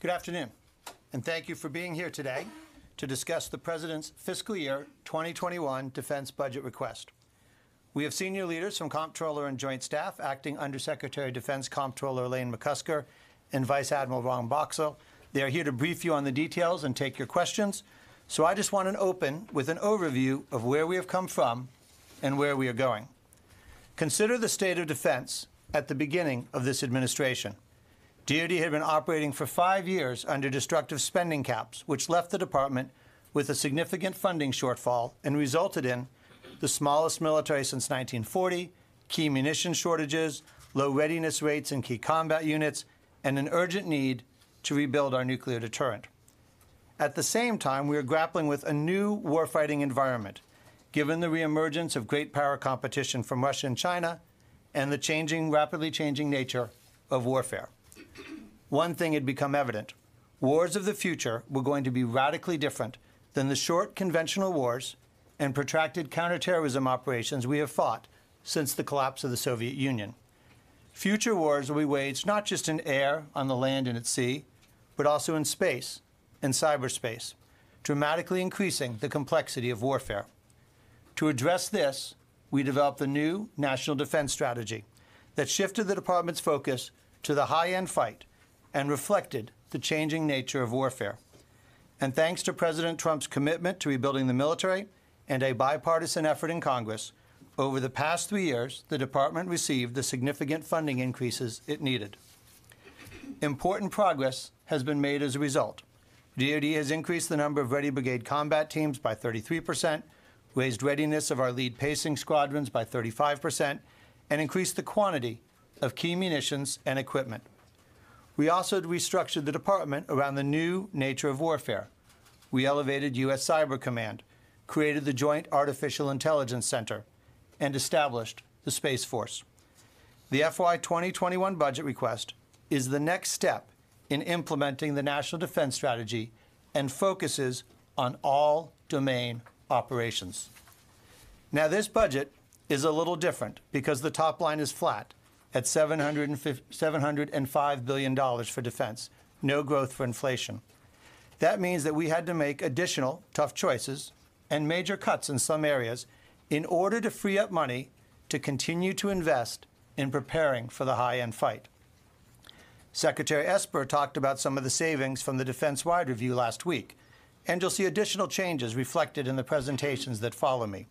Good afternoon, and thank you for being here today to discuss the President's fiscal year 2021 defense budget request. We have senior leaders from Comptroller and Joint Staff, Acting Undersecretary of Defense Comptroller Elaine McCusker and Vice Admiral Ron Boxall. They are here to brief you on the details and take your questions. So I just want to open with an overview of where we have come from and where we are going. Consider the state of defense at the beginning of this administration. DOD had been operating for 5 years under destructive spending caps, which left the department with a significant funding shortfall and resulted in the smallest military since 1940, key munition shortages, low readiness rates in key combat units, and an urgent need to rebuild our nuclear deterrent. At the same time, we are grappling with a new warfighting environment, given the reemergence of great power competition from Russia and China and the rapidly changing nature of warfare. One thing had become evident. Wars of the future were going to be radically different than the short conventional wars and protracted counterterrorism operations we have fought since the collapse of the Soviet Union. Future wars will be waged not just in air, on the land, and at sea, but also in space and cyberspace, dramatically increasing the complexity of warfare. To address this, we developed the new National Defense Strategy that shifted the department's focus to the high-end fight and reflected the changing nature of warfare. And thanks to President Trump's commitment to rebuilding the military and a bipartisan effort in Congress, over the past 3 years, the department received the significant funding increases it needed. Important progress has been made as a result. DOD has increased the number of Ready Brigade combat teams by 33%, raised readiness of our lead pacing squadrons by 35%, and increased the quantity of key munitions and equipment. We also restructured the department around the new nature of warfare. We elevated U.S. Cyber Command, created the Joint Artificial Intelligence Center, and established the Space Force. The FY 2021 budget request is the next step in implementing the National Defense Strategy and focuses on all domain operations. Now, this budget is a little different because the top line is flat at $705 billion for defense, no growth for inflation. That means that we had to make additional tough choices and major cuts in some areas in order to free up money to continue to invest in preparing for the high-end fight. Secretary Esper talked about some of the savings from the defense-wide review last week, and you'll see additional changes reflected in the presentations that follow me.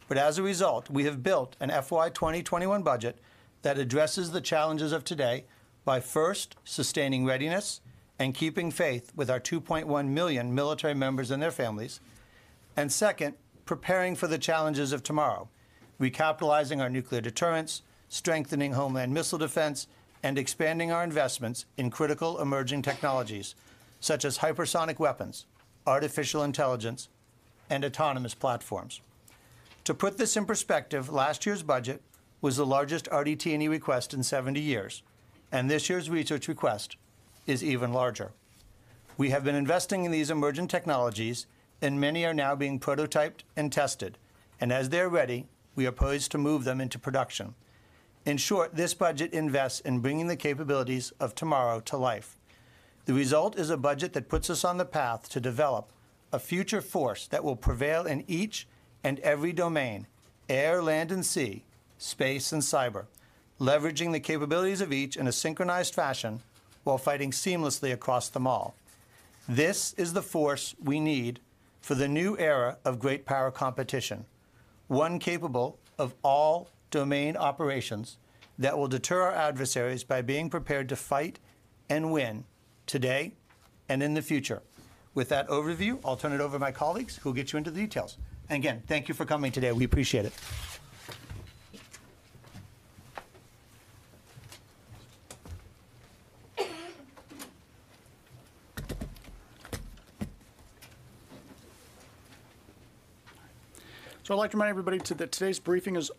But as a result, we have built an FY 2021 budget that addresses the challenges of today by first sustaining readiness and keeping faith with our 2.1 million military members and their families, and second, preparing for the challenges of tomorrow, recapitalizing our nuclear deterrence, strengthening homeland missile defense, and expanding our investments in critical emerging technologies such as hypersonic weapons, artificial intelligence, and autonomous platforms. To put this in perspective, last year's budget was the largest RDT&E request in 70 years, and this year's research request is even larger. We have been investing in these emerging technologies, and many are now being prototyped and tested, and as they're ready, we are poised to move them into production. In short, this budget invests in bringing the capabilities of tomorrow to life. The result is a budget that puts us on the path to develop a future force that will prevail in each and every domain, air, land, and sea, space, and cyber, leveraging the capabilities of each in a synchronized fashion while fighting seamlessly across them all. This is the force we need for the new era of great power competition, one capable of all domain operations that will deter our adversaries by being prepared to fight and win today and in the future. With that overview, I'll turn it over to my colleagues who will get you into the details. And again, thank you for coming today. We appreciate it. So I'd like to remind everybody that today's briefing is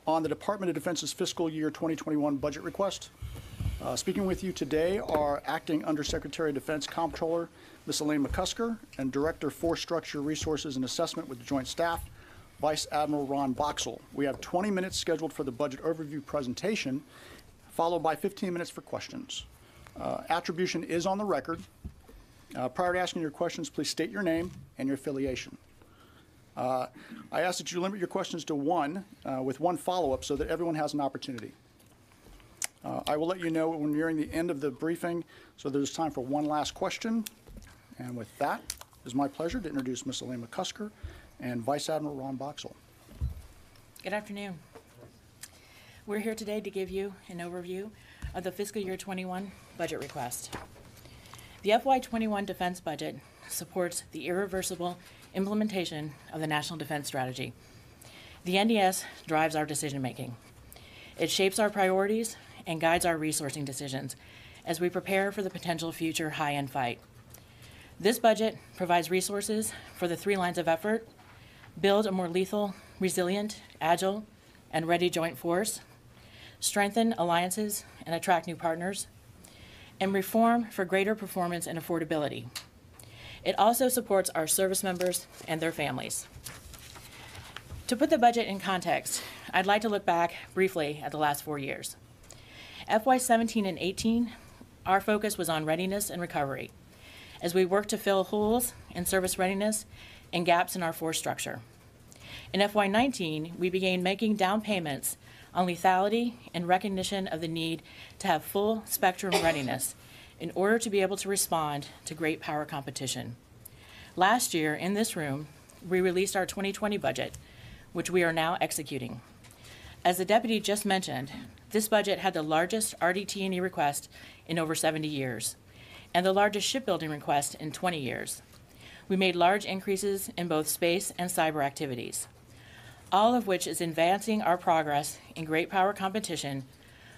on the Department of Defense's fiscal year 2021 budget request. Speaking with you today are Acting Undersecretary of Defense Comptroller, Ms. Elaine McCusker, and Director Force Structure, Resources, and Assessment with the Joint Staff, Vice Admiral Ron Boxall. We have 20 minutes scheduled for the budget overview presentation, followed by 15 minutes for questions. Attribution is on the record. Prior to asking your questions, please state your name and your affiliation. I ask that you limit your questions to one with one follow-up so that everyone has an opportunity. I will let you know when we're nearing the end of the briefing, so there's time for one last question. And with that, it is my pleasure to introduce Ms. Elaine McCusker and Vice Admiral Ron Boxall. Good afternoon. We're here today to give you an overview of the fiscal year 21 budget request. The FY21 defense budget supports the irreversible implementation of the National Defense Strategy. The NDS drives our decision-making. It shapes our priorities and guides our resourcing decisions as we prepare for the potential future high-end fight. This budget provides resources for the 3 lines of effort: build a more lethal, resilient, agile, and ready joint force, strengthen alliances and attract new partners, and reform for greater performance and affordability. It also supports our service members and their families. To put the budget in context, I'd like to look back briefly at the last 4 years. FY17 and 18, our focus was on readiness and recovery as we worked to fill holes in service readiness and gaps in our force structure. In FY19, we began making down payments on lethality and recognition of the need to have full spectrum readiness in order to be able to respond to great power competition. Last year, in this room, we released our 2020 budget, which we are now executing. As the deputy just mentioned, this budget had the largest RDT&E request in over 70 years, and the largest shipbuilding request in 20 years. We made large increases in both space and cyber activities, all of which is advancing our progress in great power competition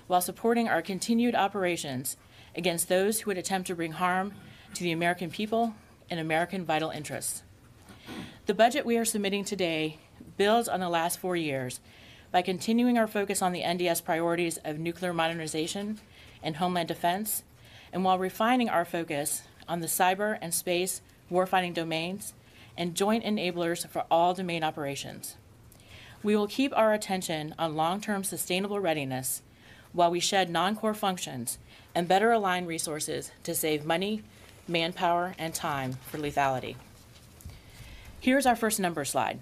while supporting our continued operations against those who would attempt to bring harm to the American people and American vital interests. The budget we are submitting today builds on the last 4 years by continuing our focus on the NDS priorities of nuclear modernization and homeland defense, and while refining our focus on the cyber and space warfighting domains and joint enablers for all domain operations. We will keep our attention on long-term sustainable readiness while we shed non-core functions and better align resources to save money, manpower, and time for lethality. Here's our first number slide.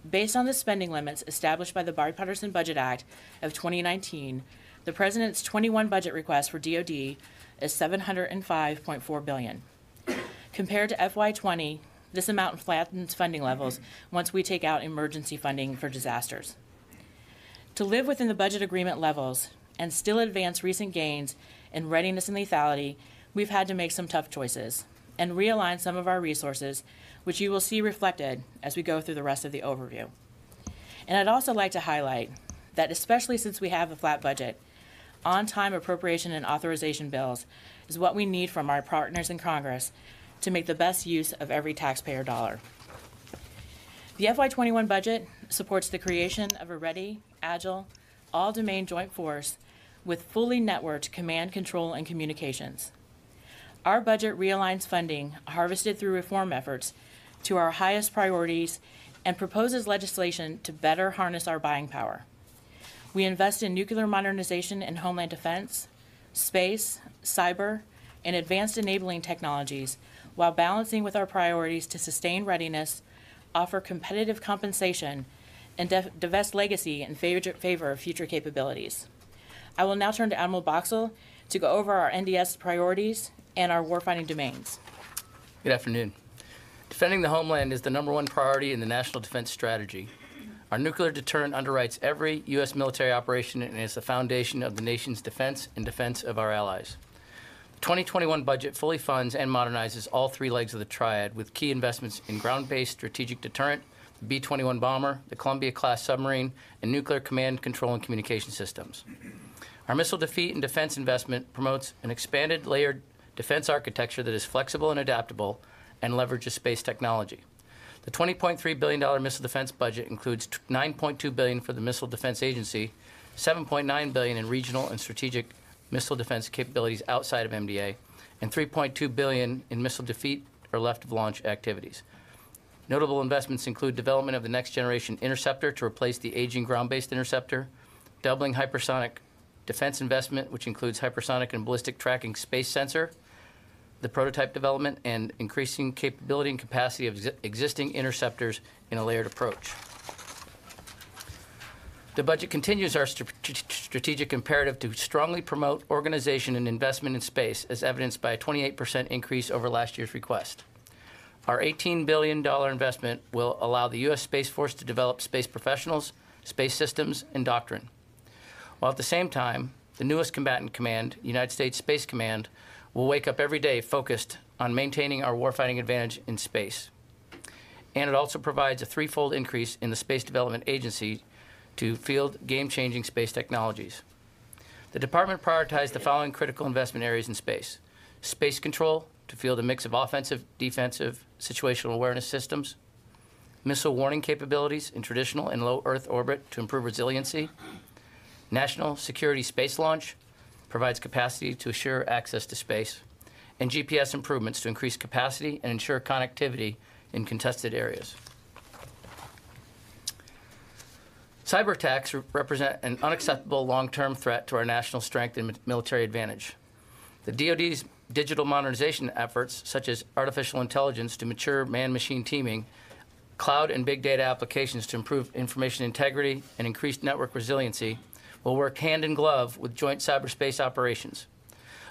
Based on the spending limits established by the Bipartisan Budget Act of 2019, the President's 21 budget request for DOD is $705.4 billion. Compared to FY20, this amount flattens funding levels once we take out emergency funding for disasters. To live within the budget agreement levels and still advance recent gains in readiness and lethality, we've had to make some tough choices and realign some of our resources, which you will see reflected as we go through the rest of the overview. And I'd also like to highlight that, especially since we have a flat budget, on-time appropriation and authorization bills is what we need from our partners in Congress to make the best use of every taxpayer dollar. The FY21 budget supports the creation of a ready, agile, all-domain joint force with fully networked command, control, and communications. Our budget realigns funding harvested through reform efforts to our highest priorities and proposes legislation to better harness our buying power. We invest in nuclear modernization and homeland defense, space, cyber, and advanced enabling technologies while balancing with our priorities to sustain readiness, offer competitive compensation, and divest legacy in favor of future capabilities. I will now turn to Admiral Boxall to go over our NDS priorities and our warfighting domains. Good afternoon. Defending the homeland is the #1 priority in the National Defense Strategy. Our nuclear deterrent underwrites every U.S. military operation and is the foundation of the nation's defense and defense of our allies. The 2021 budget fully funds and modernizes all 3 legs of the triad with key investments in ground-based strategic deterrent, the B-21 bomber, the Columbia-class submarine, and nuclear command, control, and communication systems. Our missile defeat and defense investment promotes an expanded layered defense architecture that is flexible and adaptable and leverages space technology. The $20.3 billion missile defense budget includes $9.2 billion for the Missile Defense Agency, $7.9 billion in regional and strategic missile defense capabilities outside of MDA, and $3.2 billion in missile defeat or left-of-launch activities. Notable investments include development of the next-generation interceptor to replace the aging ground-based interceptor, doubling hypersonic defense investment, which includes hypersonic and ballistic tracking space sensor, the prototype development, and increasing capability and capacity of existing interceptors in a layered approach. The budget continues our strategic imperative to strongly promote organization and investment in space, as evidenced by a 28% increase over last year's request. Our $18 billion investment will allow the U.S. Space Force to develop space professionals, space systems, and doctrine, while at the same time, the newest combatant command, United States Space Command, will wake up every day focused on maintaining our warfighting advantage in space. And it also provides a threefold increase in the Space Development Agency to field game-changing space technologies. The department prioritized the following critical investment areas in space: space control to field a mix of offensive, defensive, situational awareness systems; missile warning capabilities in traditional and low Earth orbit to improve resiliency; national security space launch provides capacity to assure access to space; and GPS improvements to increase capacity and ensure connectivity in contested areas. Cyber attacks represent an unacceptable long-term threat to our national strength and military advantage. The DOD's digital modernization efforts, such as artificial intelligence to mature man-machine teaming, cloud and big data applications to improve information integrity and increase network resiliency, will work hand in glove with joint cyberspace operations.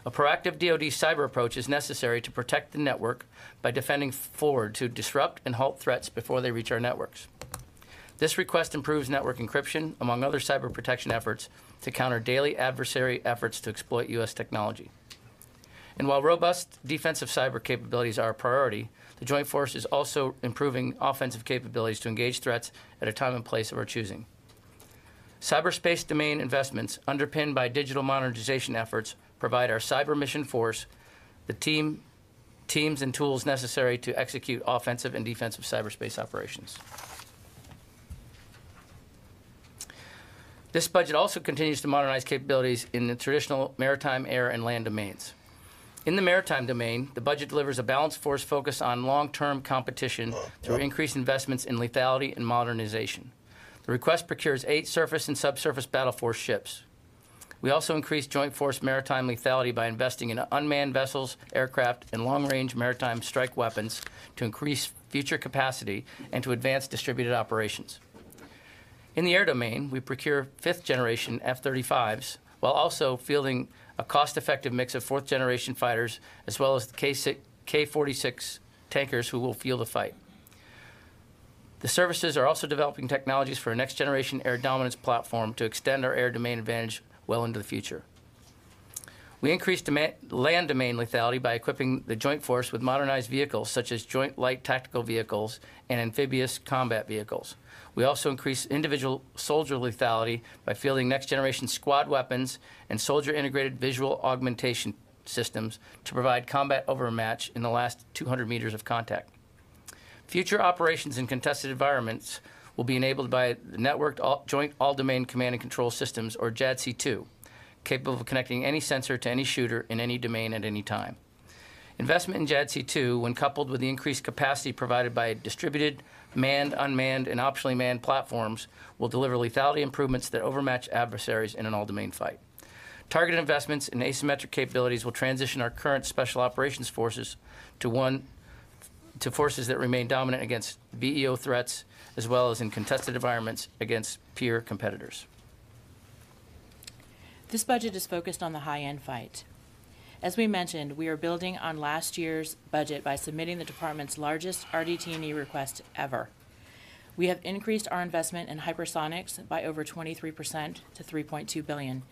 A proactive DoD cyber approach is necessary to protect the network by defending forward to disrupt and halt threats before they reach our networks. This request improves network encryption, among other cyber protection efforts, to counter daily adversary efforts to exploit U.S. technology. And while robust defensive cyber capabilities are a priority, the Joint Force is also improving offensive capabilities to engage threats at a time and place of our choosing. Cyberspace domain investments, underpinned by digital modernization efforts, provide our cyber mission force the teams and tools necessary to execute offensive and defensive cyberspace operations. This budget also continues to modernize capabilities in the traditional maritime, air, and land domains. In the maritime domain, the budget delivers a balanced force focus on long-term competition through increased investments in lethality and modernization. The request procures 8 surface and subsurface battle force ships. We also increase Joint Force maritime lethality by investing in unmanned vessels, aircraft, and long-range maritime strike weapons to increase future capacity and to advance distributed operations. In the air domain, we procure 5th-generation F-35s while also fielding a cost-effective mix of 4th-generation fighters as well as the K-46 tankers who will field a fight. The services are also developing technologies for a next-generation air dominance platform to extend our air domain advantage well into the future. We increased land domain lethality by equipping the Joint Force with modernized vehicles such as Joint Light Tactical Vehicles and amphibious combat vehicles. We also increased individual soldier lethality by fielding next-generation squad weapons and soldier-integrated visual augmentation systems to provide combat overmatch in the last 200 meters of contact. Future operations in contested environments will be enabled by the Networked Joint All-Domain Command and Control Systems, or JADC2, capable of connecting any sensor to any shooter in any domain at any time. Investment in JADC2, when coupled with the increased capacity provided by distributed, manned, unmanned, and optionally manned platforms, will deliver lethality improvements that overmatch adversaries in an all-domain fight. Targeted investments in asymmetric capabilities will transition our current special operations forces to forces that remain dominant against VEO threats, as well as in contested environments against peer competitors. This budget is focused on the high-end fight. As we mentioned, we are building on last year's budget by submitting the department's largest RDT&E request ever. We have increased our investment in hypersonics by over 23% to $3.2 billion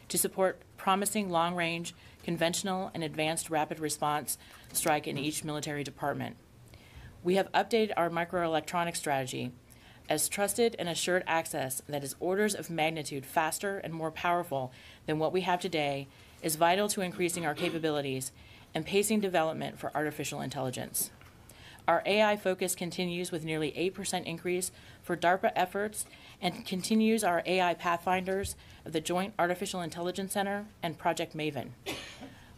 to support promising long-range, conventional, and advanced rapid response strike in each military department. We have updated our microelectronics strategy as trusted and assured access that is orders of magnitude faster and more powerful than what we have today is vital to increasing our capabilities and pacing development for artificial intelligence. Our AI focus continues with nearly 8% increase for DARPA efforts and continues our AI Pathfinders of the Joint Artificial Intelligence Center and Project Maven.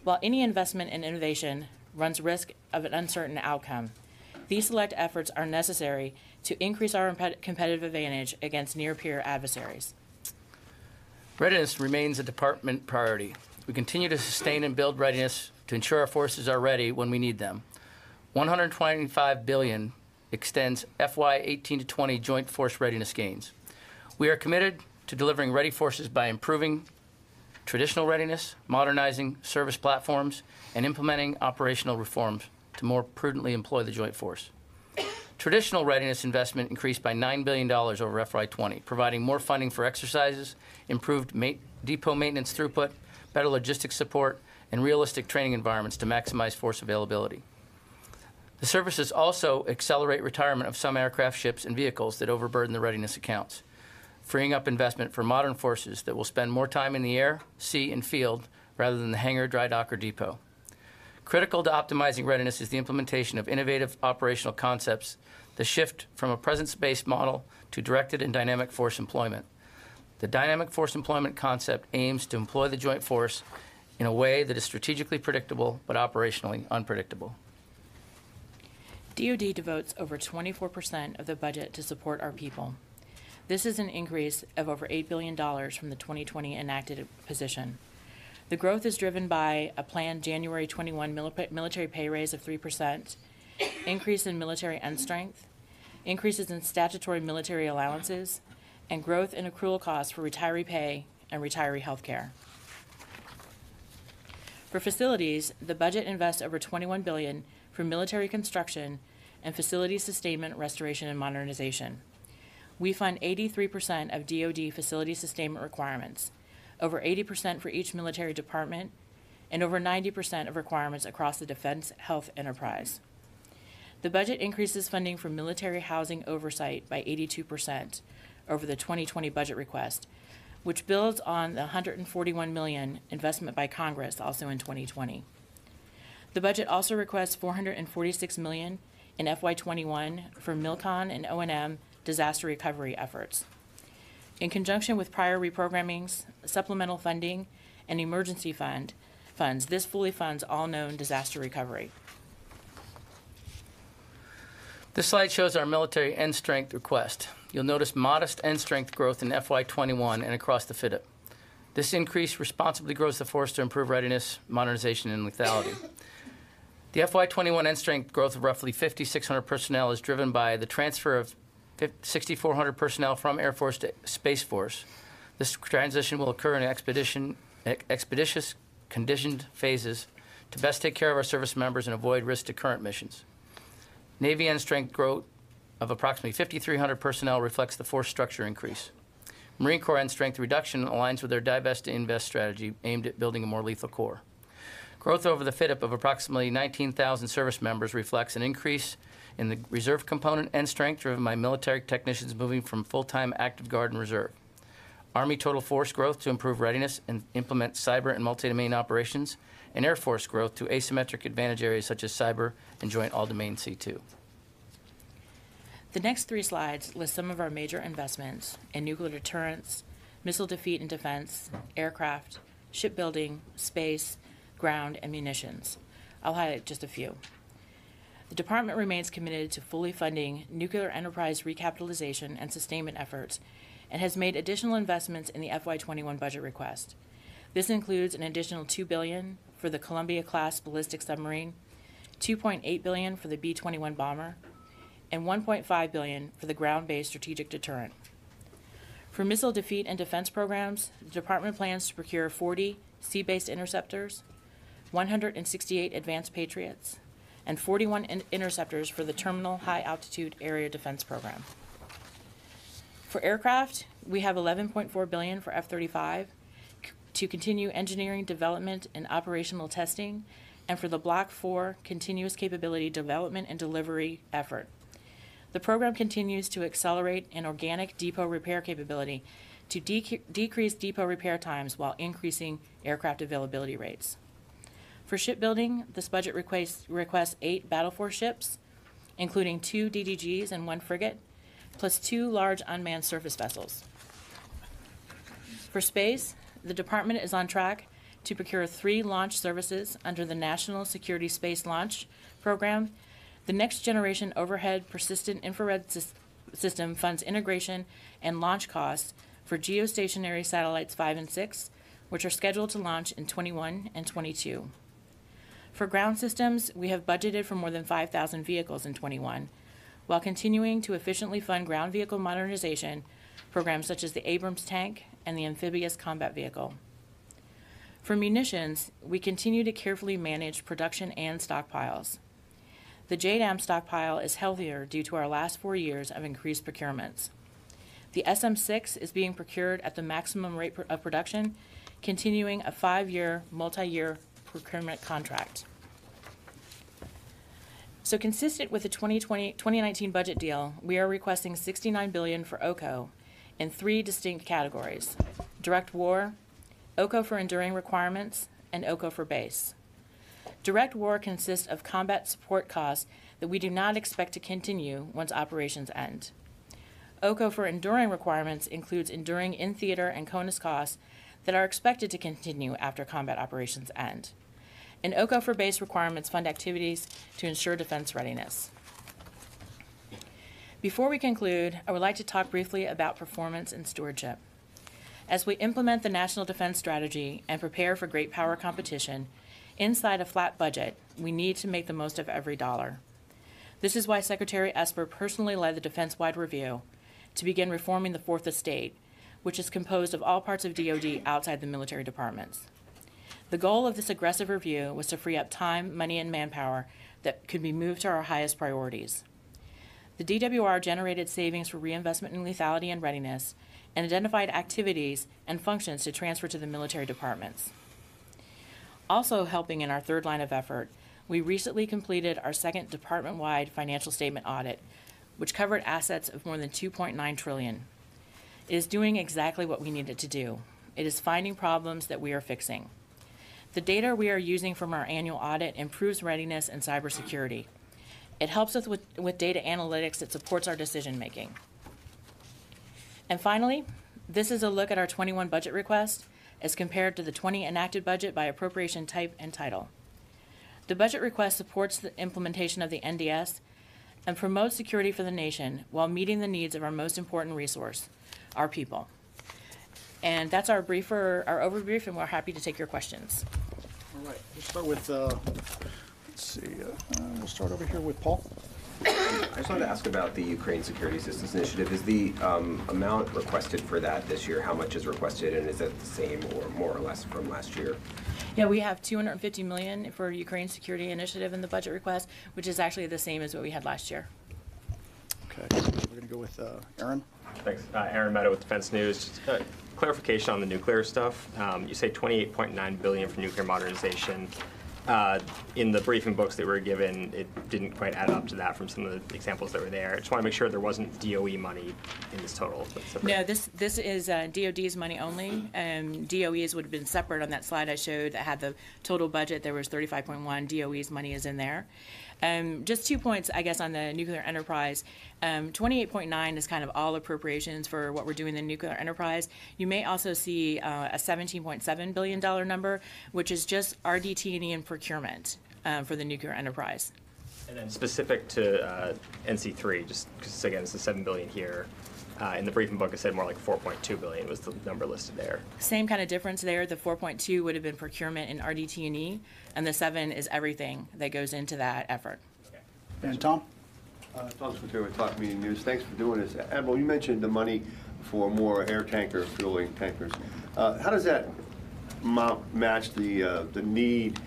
While any investment in innovation runs risk of an uncertain outcome, these select efforts are necessary to increase our competitive advantage against near-peer adversaries. Readiness remains a department priority. We continue to sustain and build readiness to ensure our forces are ready when we need them. $125 billion extends FY 18 to 20 Joint Force Readiness gains. We are committed to delivering ready forces by improving traditional readiness, modernizing service platforms, and implementing operational reforms to more prudently employ the Joint Force. Traditional readiness investment increased by $9 billion over FY 20, providing more funding for exercises, improved depot maintenance throughput, better logistics support, and realistic training environments to maximize force availability. The services also accelerate retirement of some aircraft, ships, and vehicles that overburden the readiness accounts, freeing up investment for modern forces that will spend more time in the air, sea, and field rather than the hangar, dry dock, or depot. Critical to optimizing readiness is the implementation of innovative operational concepts, the shift from a presence-based model to directed and dynamic force employment. The dynamic force employment concept aims to employ the Joint Force in a way that is strategically predictable but operationally unpredictable. DOD devotes over 24% of the budget to support our people. This is an increase of over $8 billion from the 2020 enacted position. The growth is driven by a planned January 21 military pay raise of 3%, increase in military end strength, increases in statutory military allowances, and growth in accrual costs for retiree pay and retiree health care. For facilities, the budget invests over $21 billion for military construction and facility sustainment, restoration, and modernization. We fund 83% of DOD facility sustainment requirements, over 80% for each military department, and over 90% of requirements across the defense health enterprise. The budget increases funding for military housing oversight by 82% over the 2020 budget request, which builds on the $141 million investment by Congress also in 2020. The budget also requests $446 million in FY21 for MILCON and O&M disaster recovery efforts. In conjunction with prior reprogrammings, supplemental funding, and emergency funds, this fully funds all known disaster recovery. This slide shows our military end strength request. You'll notice modest end strength growth in FY21 and across the FYDP. This increase responsibly grows the force to improve readiness, modernization, and lethality. The FY21 end strength growth of roughly 5,600 personnel is driven by the transfer of 6,400 personnel from Air Force to Space Force. This transition will occur in expeditious, conditioned phases to best take care of our service members and avoid risk to current missions. Navy end strength growth of approximately 5,300 personnel reflects the force structure increase. Marine Corps end strength reduction aligns with their divest to invest strategy aimed at building a more lethal corps. Growth over the FYDP of approximately 19,000 service members reflects an increase in the reserve component end strength driven by military technicians moving from full-time active guard and reserve. Army total force growth to improve readiness and implement cyber and multi-domain operations, and Air Force growth to asymmetric advantage areas such as cyber and joint all-domain C2. The next three slides list some of our major investments in nuclear deterrence, missile defeat and defense, aircraft, shipbuilding, space, ground, and munitions. I'll highlight just a few. The department remains committed to fully funding nuclear enterprise recapitalization and sustainment efforts and has made additional investments in the FY21 budget request. This includes an additional $2 billion for the Columbia-class ballistic submarine, $2.8 billion for the B-21 bomber, and $1.5 billion for the ground-based strategic deterrent. For missile defeat and defense programs, the department plans to procure 40 sea-based interceptors, 168 advanced Patriots, and 41 interceptors for the Terminal High Altitude Area Defense Program. For aircraft, we have $11.4 billion for F-35 to continue engineering, development, and operational testing, and for the Block 4 Continuous Capability Development and Delivery effort. The program continues to accelerate an organic depot repair capability to decrease depot repair times while increasing aircraft availability rates. For shipbuilding, this budget requests 8 Battle Force ships, including 2 DDGs and 1 frigate, plus 2 large unmanned surface vessels. For space, the department is on track to procure 3 launch services under the National Security Space Launch Program. The Next Generation Overhead Persistent Infrared System funds integration and launch costs for geostationary satellites 5 and 6, which are scheduled to launch in 21 and 22. For ground systems, we have budgeted for more than 5,000 vehicles in 21, while continuing to efficiently fund ground vehicle modernization programs such as the Abrams tank and the amphibious combat vehicle. For munitions, we continue to carefully manage production and stockpiles. The JDAM stockpile is healthier due to our last 4 years of increased procurements. The SM-6 is being procured at the maximum rate of production, continuing a 5-year, multi-year procurement contract. So consistent with the 2019 budget deal, we are requesting $69 billion for OCO in 3 distinct categories: direct war, OCO for enduring requirements, and OCO for base. Direct war consists of combat support costs that we do not expect to continue once operations end. OCO for enduring requirements includes enduring in-theater and CONUS costs that are expected to continue after combat operations end. And OCO for base requirements fund activities to ensure defense readiness. Before we conclude, I would like to talk briefly about performance and stewardship. As we implement the National Defense Strategy and prepare for great power competition, inside a flat budget, we need to make the most of every dollar. This is why Secretary Esper personally led the defense-wide review to begin reforming the Fourth Estate, which is composed of all parts of DOD outside the military departments. The goal of this aggressive review was to free up time, money, and manpower that could be moved to our highest priorities. The DWR generated savings for reinvestment in lethality and readiness and identified activities and functions to transfer to the military departments. Also helping in our third line of effort, we recently completed our second department-wide financial statement audit, which covered assets of more than $2.9 trillion. It is doing exactly what we needed to do. It is finding problems that we are fixing. The data we are using from our annual audit improves readiness and cybersecurity. It helps us with data analytics that supports our decision-making. And finally, this is a look at our 21 budget request as compared to the 20 enacted budget by appropriation type and title. The budget request supports the implementation of the NDS and promotes security for the nation while meeting the needs of our most important resource, our people. And that's our overbrief, and we're happy to take your questions. All right, we'll start with, we'll start over here with Paul. I just wanted to ask about the Ukraine Security Assistance Initiative. Is the amount requested for that this year, how much is requested, and is it the same or more or less from last year? Yeah, we have $250 million for Ukraine Security Initiative in the budget request, which is actually the same as what we had last year. Okay, we're going to go with Aaron. Thanks. Aaron Meadow with Defense News. Just clarification on the nuclear stuff. You say $28.9 billion for nuclear modernization. In the briefing books that were given, it didn't quite add up to that from some of the examples that were there. I just want to make sure there wasn't DOE money in this total. No, this is DOD's money only. DOE's would have been separate on that slide I showed that had the total budget. There was 35.1. DOE's money is in there. Just 2 points, I guess, on the nuclear enterprise. 28.9 is kind of all appropriations for what we're doing in the nuclear enterprise. You may also see a $17.7 billion number, which is just RDT&E and procurement for the nuclear enterprise. And then specific to NC3, just because, again, it's the $7 billion here. In the briefing book, it said more like $4.2 billion was the number listed there. Same kind of difference there. The 4.2 would have been procurement in RDT&E, and the 7 is everything that goes into that effort. Okay. And Tom? Tom Squitier with Talk Meeting News. Thanks for doing this. Admiral, you mentioned the money for more air tanker fueling tankers. How does that match the need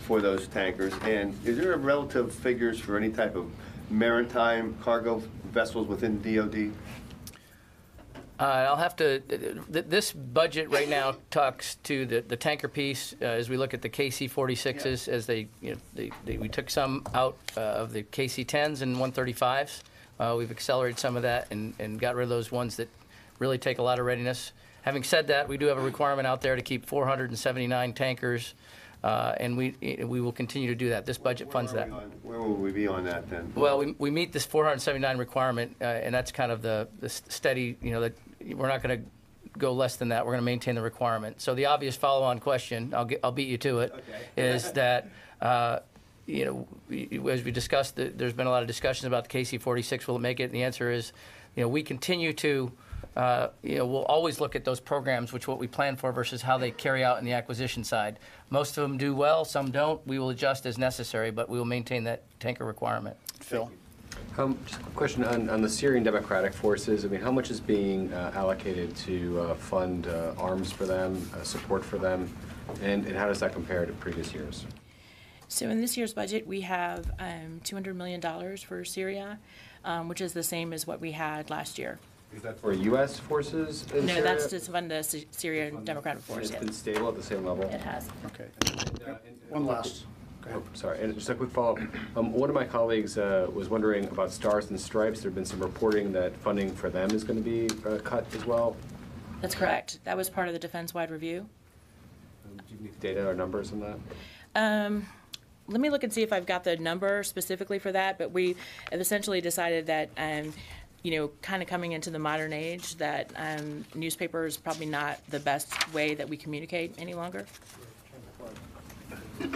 for those tankers? And is there relative figures for any type of maritime cargo vessels within DOD? I'll have to, this budget right now talks to the tanker piece as we look at the KC-46s as we took some out of the KC-10s and 135s. We've accelerated some of that and got rid of those ones that really take a lot of readiness. Having said that, we do have a requirement out there to keep 479 tankers, and we will continue to do that. This budget funds that. Where will we be on that then? Well, we meet this 479 requirement, and that's kind of the steady, that we're not going to go less than that. We're going to maintain the requirement. So the obvious follow-on question, I'll beat you to it, okay. Is that, as we discussed, there's been a lot of discussions about the KC-46, will it make it? And the answer is, we continue to we'll always look at those programs, what we plan for versus how they carry out in the acquisition side. Most of them do well, some don't. We will adjust as necessary, but we will maintain that tanker requirement. Phil? Just a question on the Syrian Democratic Forces. I mean, how much is being allocated to fund arms for them, support for them, and how does that compare to previous years? So in this year's budget, we have $200 million for Syria, which is the same as what we had last year. Is that for U.S. forces in No, Syria? that's to fund the Syrian Democratic And Force. it's Yeah. been stable at the same level? It has. Okay. One last. Go ahead. Sorry, and just a quick follow-up. One of my colleagues was wondering about Stars and Stripes. There have been some reporting that funding for them is going to be cut as well. That's correct. That was part of the defense-wide review. Do you need data or numbers on that? Let me look and see if I've got the number specifically for that, but we have essentially decided that, kind of coming into the modern age, that newspaper is probably not the best way that we communicate any longer. All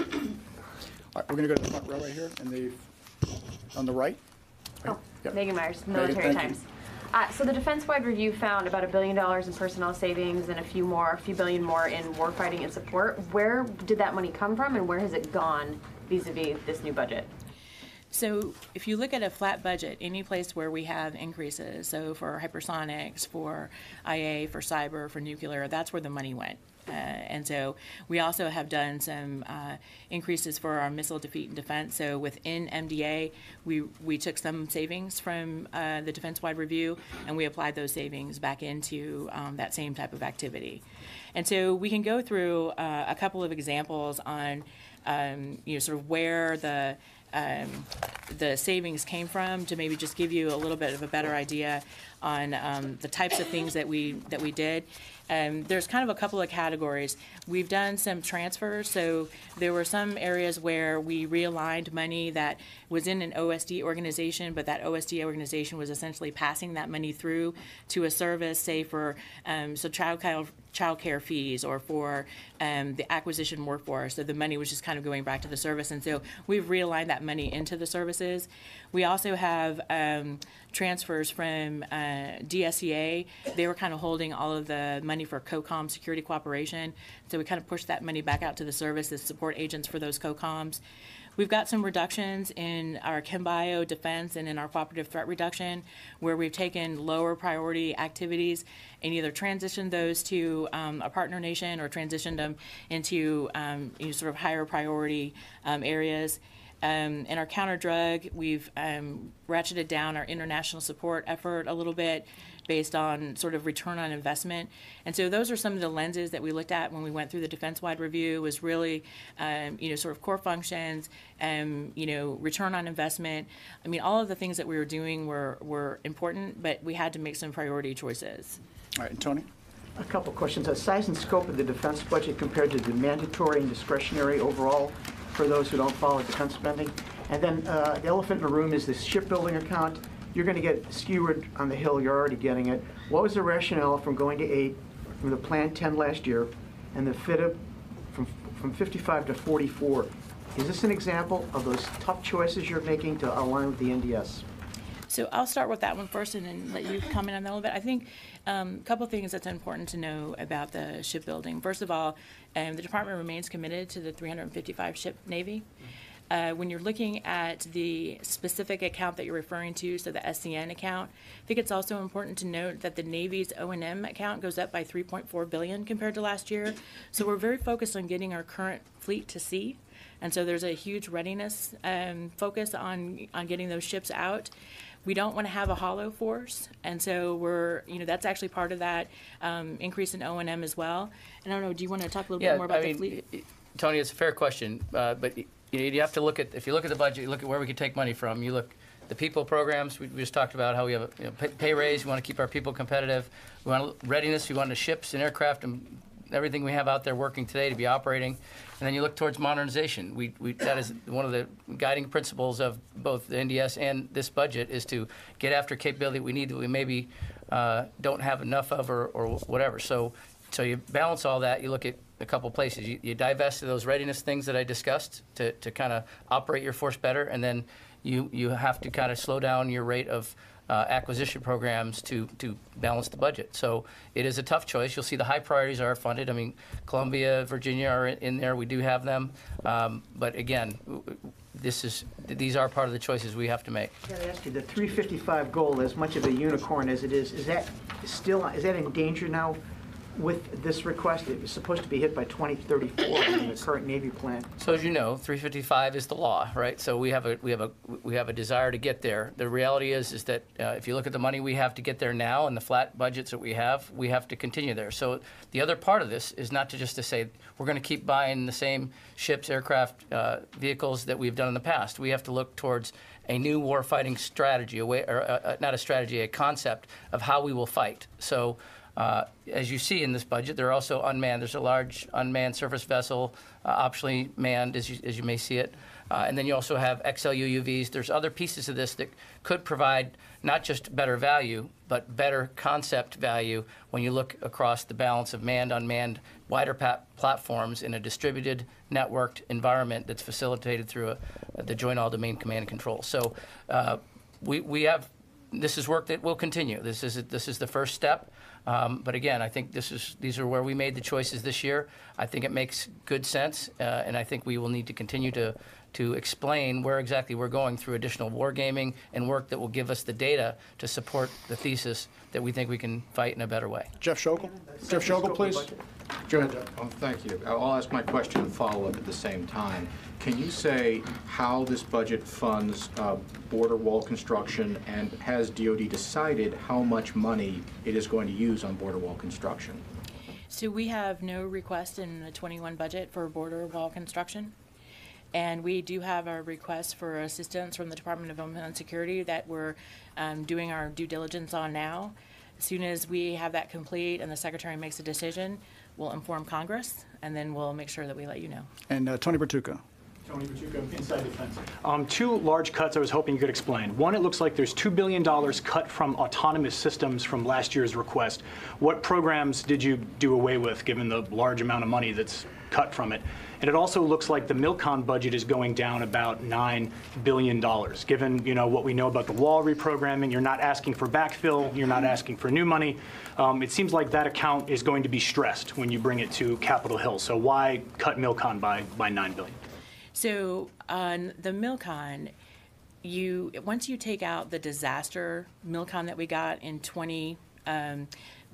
right, we're going to go to the front row right here, on the right. Oh, Yep. Megan Myers, Megan, Military thank you. Times. So the defense-wide review found about $1 billion in personnel savings and a few billion more in warfighting and support. Where did that money come from, and where has it gone vis-a-vis this new budget? So if you look at a flat budget, any place where we have increases, so for hypersonics, for IA, for cyber, for nuclear, that's where the money went. And so we also have done some increases for our missile defeat and defense. So within MDA, we took some savings from the defense-wide review, and we applied those savings back into that same type of activity. And so we can go through a couple of examples on sort of where the savings came from, to maybe just give you a little bit of a better idea on the types of things that we did. There's kind of a couple of categories. We've done some transfers, so there were some areas where we realigned money that was in an OSD organization, but that OSD organization was essentially passing that money through to a service, say for child care fees or for the acquisition workforce. So the money was just kind of going back to the service, and so we've realigned that money into the services. We also have transfers from DSEA. They were kind of holding all of the money for COCOM security cooperation, so we kind of pushed that money back out to the service as support agents for those COCOMs. We've got some reductions in our ChemBio defense and in our cooperative threat reduction, where we've taken lower priority activities and either transitioned those to a partner nation or transitioned them into sort of higher priority areas. In our counter drug, we've ratcheted down our international support effort a little bit based on sort of return on investment. And so those are some of the lenses that we looked at when we went through the defense-wide review, was really, sort of core functions, return on investment. I mean, all of the things that we were doing were important, but we had to make some priority choices. All right, and Tony? A couple of questions. Size and scope of the defense budget compared to the mandatory and discretionary overall for those who don't follow defense spending. And then the elephant in the room is this shipbuilding account. You're going to get skewered on the Hill. You're already getting it. What was the rationale from going to 8 from the planned 10 last year and the FIDA from 55 to 44? Is this an example of those tough choices you're making to align with the NDS? So I'll start with that one first and then let you comment on that a little bit. I think a couple of things that's important to know about the shipbuilding. First of all, the department remains committed to the 355 ship Navy. When you're looking at the specific account that you're referring to, so the SCN account, I think it's also important to note that the Navy's O&M account goes up by $3.4 billion compared to last year. So we're very focused on getting our current fleet to sea. And so there's a huge readiness focus on getting those ships out. We don't want to have a hollow force, and so that's actually part of that increase in O&M as well. And I don't know, do you want to talk a little bit more about the fleet? Tony, it's a fair question, but you have to look at, if you look at the budget, you look at where we could take money from. You look the people programs. We just talked about how we have a pay raise. We want to keep our people competitive. We want readiness. We want the ships and aircraft and everything we have out there working today to be operating. And then you look towards modernization. That is one of the guiding principles of both the NDS and this budget, is to get after capability we need that we maybe don't have enough of or whatever. So you balance all that. You look at a couple places. You divest of those readiness things that I discussed to kind of operate your force better, and then you have to kind of slow down your rate of acquisition programs to balance the budget. So it is a tough choice. You'll see the high priorities are funded. I mean, Columbia, Virginia are in there. We do have them. But again, these are part of the choices we have to make. I gotta ask you, the 355 goal, as much of a unicorn as it is that in danger now with this request? It was supposed to be hit by 2034 in the current Navy plan. So as you know, 355 is the law, right? So we have a desire to get there. The reality is that if you look at the money we have to get there now and the flat budgets that we have to continue there. So the other part of this is not to say we're going to keep buying the same ships, aircraft, vehicles that we've done in the past. We have to look towards a new warfighting strategy, not a strategy, a concept of how we will fight. So as you see in this budget, there are also unmanned. There's a large unmanned surface vessel, optionally manned, as you may see it. And then you also have XL UUVs. There's other pieces of this that could provide not just better value, but better concept value when you look across the balance of manned, unmanned, wider platforms in a distributed, networked environment that's facilitated through the Joint All-Domain Command and Control. So this is work that will continue. This is the first step. But again, I think these are where we made the choices this year. I think it makes good sense, and I think we will need to continue to explain where exactly we're going through additional wargaming and work that will give us the data to support the thesis that we think we can fight in a better way. Jeff Schogel. Jeff Schogel, please. Go ahead, Jeff. Oh, thank you. I'll ask my question and follow up at the same time. Can you say how this budget funds border wall construction, and has DOD decided how much money it is going to use on border wall construction? So we have no request in the 21 budget for border wall construction. And we do have a request for assistance from the Department of Homeland Security that we're doing our due diligence on now. As soon as we have that complete and the Secretary makes a decision, we'll inform Congress, and then we'll make sure that we let you know. And Tony Bertucco. Tony Bertucco, Inside Defense. Two large cuts I was hoping you could explain. One, it looks like there's $2 billion cut from autonomous systems from last year's request. What programs did you do away with, given the large amount of money that's cut from it? And it also looks like the MILCON budget is going down about $9 billion. Given what we know about the wall reprogramming, you're not asking for backfill, you're not asking for new money. It seems like that account is going to be stressed when you bring it to Capitol Hill. So why cut MILCON by $9 billion? So on the MILCON, once you take out the disaster MILCON that we got in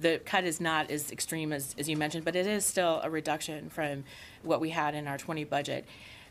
the cut is not as extreme as you mentioned, but it is still a reduction from what we had in our 20 budget.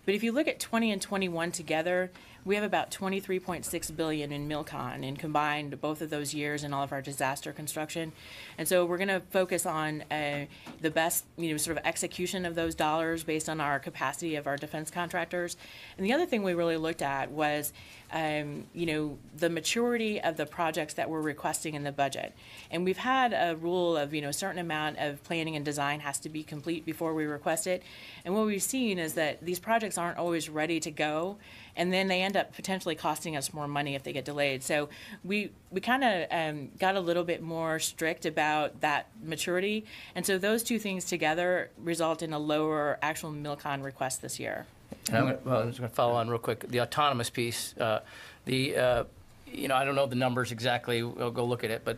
But if you look at 20 and 21 together, we have about $23.6 billion in MILCON, and combined both of those years and all of our disaster construction. And so we're going to focus on the best, sort of execution of those dollars based on our capacity of our defense contractors. And the other thing we really looked at was, the maturity of the projects that we're requesting in the budget. And we've had a rule of, a certain amount of planning and design has to be complete before we request it. And what we've seen is that these projects aren't always ready to go, and then they end up potentially costing us more money if they get delayed. So we kind of got a little bit more strict about that maturity. And so those two things together result in a lower actual MILCON request this year. And I'm just going to follow on real quick. The autonomous piece, I don't know the numbers exactly. We'll go look at it, but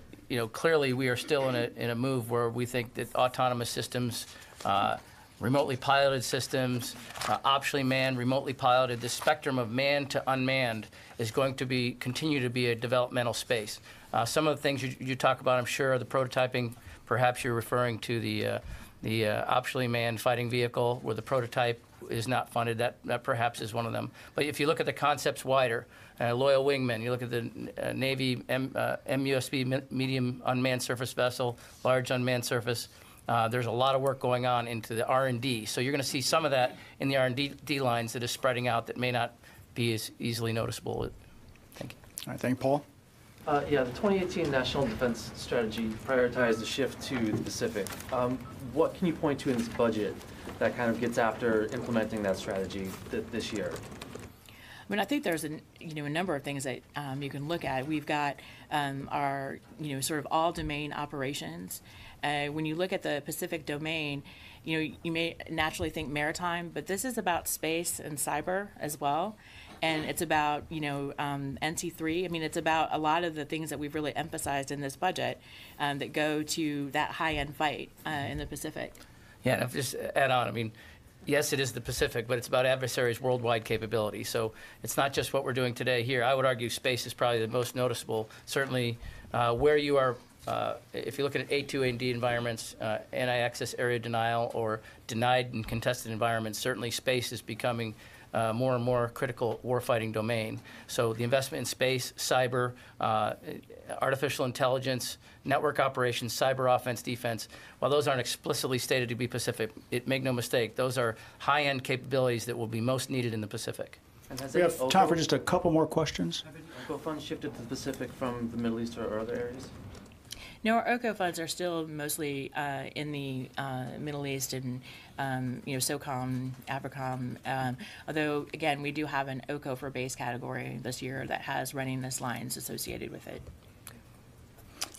clearly we are still in a move where we think that autonomous systems, remotely piloted systems, optionally manned, remotely piloted, the spectrum of manned to unmanned is going to continue to be a developmental space. Some of the things you talk about, I'm sure, the prototyping. Perhaps you're referring to the optionally manned fighting vehicle, where the prototype is not funded. That perhaps is one of them. But if you look at the concepts wider, loyal wingmen, you look at the Navy MUSV, medium unmanned surface vessel, large unmanned surface. There's a lot of work going on into the R&D. So you're going to see some of that in the R&D lines that is spreading out that may not be as easily noticeable. Thank you. All right, thank you, Paul. The 2018 National Defense Strategy prioritized the shift to the Pacific. What can you point to in this budget that kind of gets after implementing that strategy this year? I mean, I think there's a number of things that you can look at. We've got our sort of all domain operations. When you look at the Pacific domain, you may naturally think maritime, but this is about space and cyber as well. and it's about, NC3. I mean, it's about a lot of the things that we've really emphasized in this budget that go to that high-end fight in the Pacific. Yeah, and if just add on, I mean, yes, it is the Pacific, but it's about adversaries' worldwide capability. So it's not just what we're doing today here. I would argue space is probably the most noticeable. Certainly, where you are, if you look at A2AD environments, anti-access area denial, or denied and contested environments, certainly space is becoming more and more critical warfighting domain. So the investment in space, cyber, artificial intelligence, network operations, cyber offense, defense, while those aren't explicitly stated to be Pacific, make no mistake, those are high-end capabilities that will be most needed in the Pacific. And has We any have time for just a couple more questions. Have any OCO funds shifted to the Pacific from the Middle East or other areas? No, our OCO funds are still mostly in the Middle East and SOCOM, AFRICOM. Although, again, we do have an OCO for base category this year that has readiness lines associated with it.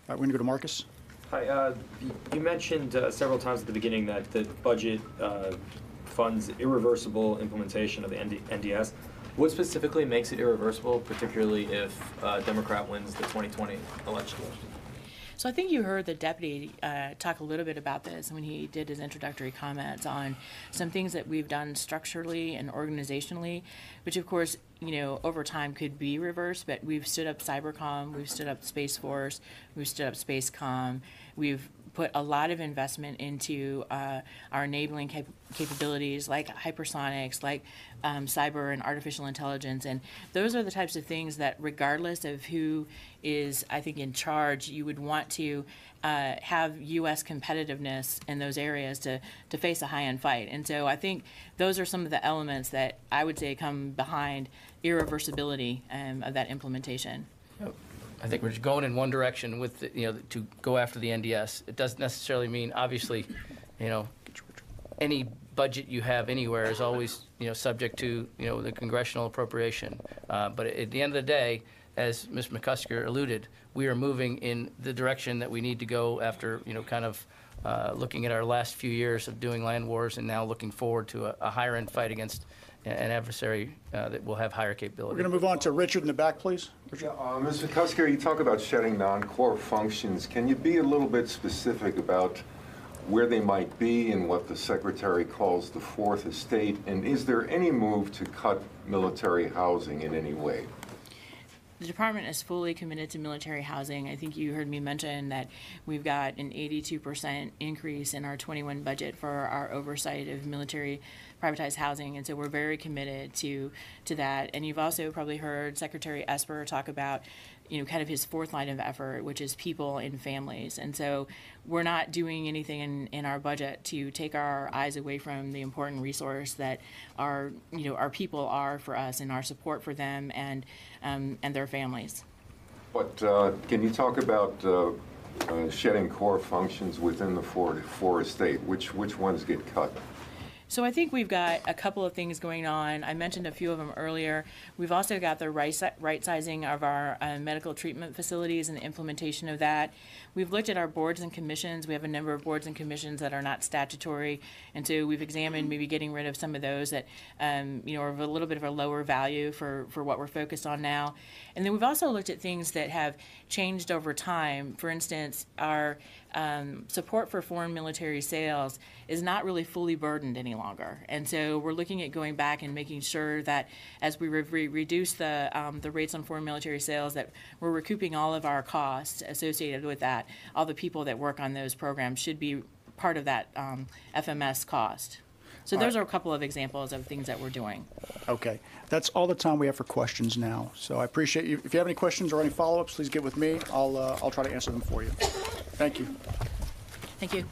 All right, we're going to go to Marcus. Hi. You mentioned several times at the beginning that the budget funds irreversible implementation of the NDS. What specifically makes it irreversible, particularly if a Democrat wins the 2020 election? So I think you heard the deputy talk a little bit about this when he did his introductory comments on some things that we've done structurally and organizationally, which of course, over time could be reversed, but we've stood up Cybercom, we've stood up Space Force, we've stood up Spacecom, we've put a lot of investment into our enabling capabilities like hypersonics, like cyber and artificial intelligence. And those are the types of things that regardless of who is, I think, in charge, you would want to have U.S. competitiveness in those areas to face a high-end fight. And so I think those are some of the elements that I would say come behind irreversibility of that implementation. I think we're just going in one direction with, to go after the NDS. It doesn't necessarily mean, obviously, any budget you have anywhere is always, subject to, the congressional appropriation. But at the end of the day, as Ms. McCusker alluded, we are moving in the direction that we need to go after, kind of looking at our last few years of doing land wars and now looking forward to a higher-end fight against an adversary that will have higher capability. We're going to move on to Richard in the back, please. Richard. Ms. McCusker, you talk about shedding non-core functions. Can you be a little bit specific about where they might be and what the Secretary calls the fourth estate? And is there any move to cut military housing in any way? The department is fully committed to military housing. I think you heard me mention that we've got an 82% increase in our 21 budget for our oversight of military privatized housing, and so we're very committed to that. And you've also probably heard Secretary Esper talk about, kind of his fourth line of effort, which is people and families. And so we're not doing anything in our budget to take our eyes away from the important resource that our people are for us and our support for them and their families. But can you talk about shedding core functions within the four estate? Which ones get cut? So I think we've got a couple of things going on. I mentioned a few of them earlier. We've also got the right sizing of our medical treatment facilities and the implementation of that. We've looked at our boards and commissions. We have a number of boards and commissions that are not statutory, and so we've examined maybe getting rid of some of those that are of a little bit of a lower value for what we're focused on now. And then we've also looked at things that have changed over time. For instance, our support for foreign military sales is not really fully burdened any longer. And so we're looking at going back and making sure that as we reduce the rates on foreign military sales, that we're recouping all of our costs associated with that. All the people that work on those programs should be part of that FMS cost. So those are a couple of examples of things that we're doing. Okay. That's all the time we have for questions now. So I appreciate you. If you have any questions or any follow-ups, please get with me. I'll try to answer them for you. Thank you. Thank you.